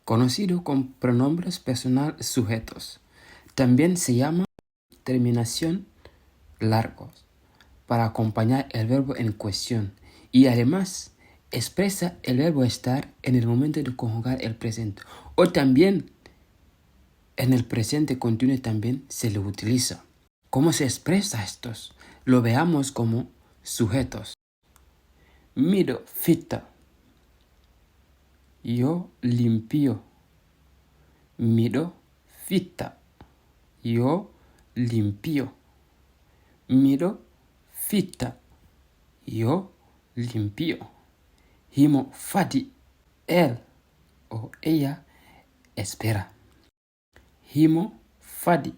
conocido como pronombres personales sujetos. También se llama terminación largos para acompañar el verbo en cuestión y además expresa el verbo estar en el momento de conjugar el presente o también en el presente continuo también se le utiliza. ¿Cómo se expresa estos? Lo veamos como sujetos. Miro fita. Yo limpio. Miro fita. Yo limpio. Miro fita. Yo limpio. Himo fadi. Él o ella espera. Himo fadi.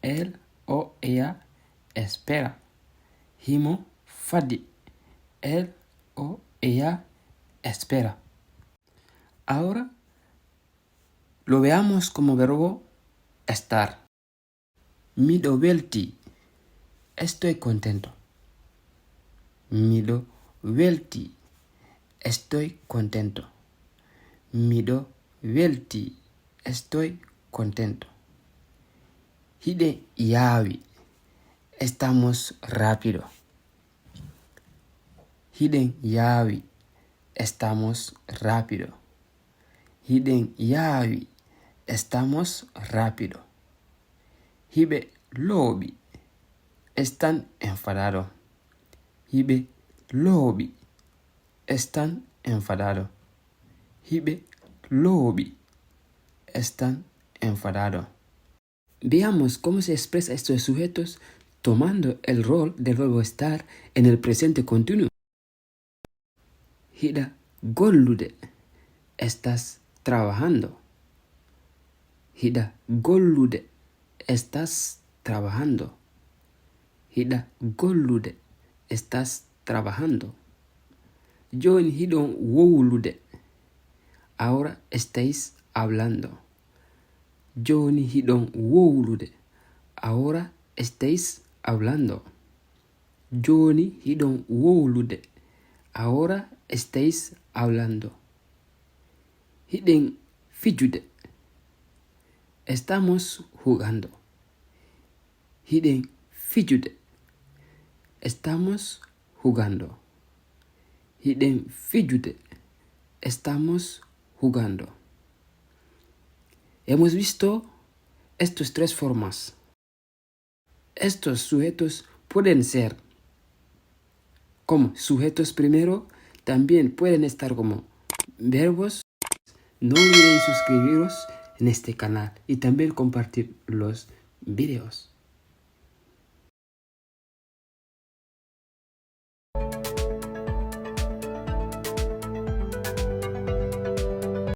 Él o ella espera. Himo fadi. Él o ella espera. Ahora lo veamos como verbo estar. Mido welti. Estoy contento. Mido welti. Estoy contento. Mido welti. Estoy contento. Hide yawi. Estamos rápido. Hiden yawi. Estamos rápido. Hiden yawi. Estamos rápido. Hibe lobi. Están enfadados. Hibe lobi. Están enfadados. Hibe lobi. Están enfadados. Veamos cómo se expresa estos sujetos tomando el rol del verbo estar en el presente continuo. Hida gollude. Estás trabajando. Hida gollude. Estás trabajando. Hida gollude. Estás trabajando. Joni hidon wowlude. Ahora estáis hablando. Joni hidon wowlude. Ahora estáis hablando. Joni hidon wowlude. Ahora estáis hablando. Hiden fijude. Estamos jugando. Hiden fijude. Estamos jugando. Hiden fijude. Estamos jugando. Hemos visto estas tres formas. Estos sujetos pueden ser como sujetos primero, también pueden estar como verbos. No olviden suscribiros en este canal y también compartir los videos.